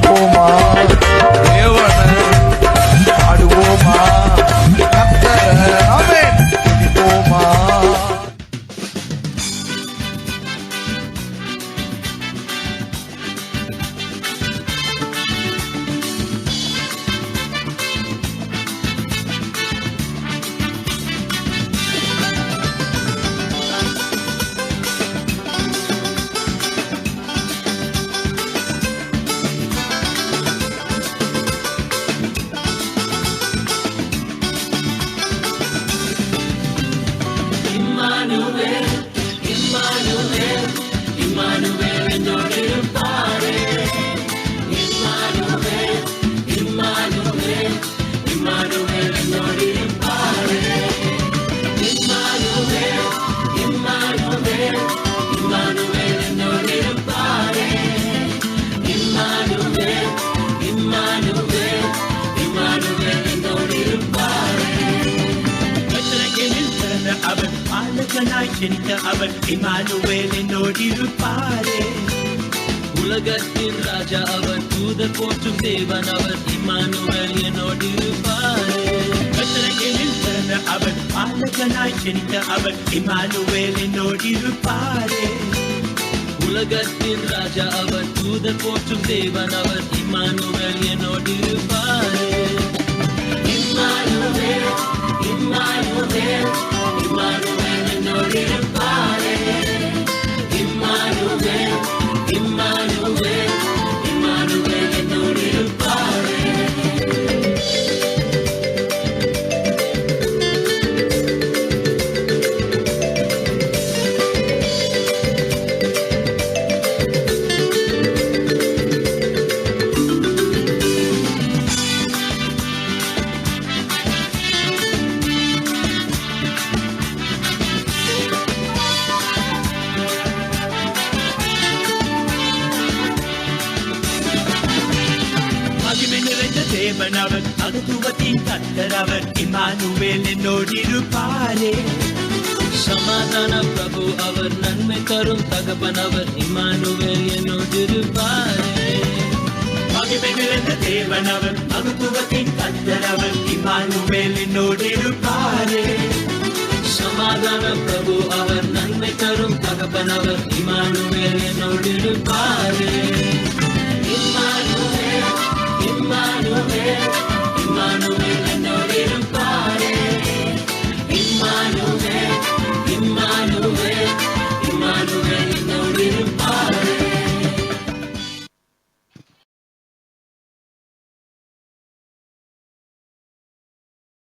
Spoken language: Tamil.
துதிப்போமா தேவனை ஆடுவோமா கர்த்தரை ஆமென் துதிப்போமா. அவர் பாலகனாய் ஜனித்த அவர் இம்மானுவேல் என்னோடிருப்பாரே. உலகத்தின் ராஜா அவர், தூதர் போற்றும் தேவன் அவர், இம்மானுவேல் என்னோடிருப்பாரே. பெத்லகேமில் பிறந்த அவர் பாலகனாய் ஜனித்த அவர் இம்மானுவேல் என்னோடிருப்பாரே. உலகத்தின் ராஜா அவர், தூதர் போற்றும் தேவன் அவர், இம்மானுவேல் என்னோடிருப்பாரே. இம்மானுவேல் இம்மானுவேல் இம்மானுவேல் என்னோடிருப்பாரே. இம்மானுவேல் இம்மானுவேல் இம்மானுவேல் என்னோடிருப்பாரே. தேவன் அவர், அகத்துவத்தின் கர்த்தர் அவர், இம்மானுவேல் என்னோடிருப்பாரே. சமாதான பிரபு அவர், நன்மை தரும் தகப்பன் அவர், இம்மானுவேல் என்னோடிருப்பாரே. மகிமை நிறைந்த தேவன் அவர், அகத்துவத்தின் கர்த்தர் அவர், இம்மானுவேல் என்னோடிருப்பாரே. சமாதான பிரபு அவர், நன்மை தரும் தகப்பன் அவர், இம்மானுவேல் என்னோடிருப்பாரே.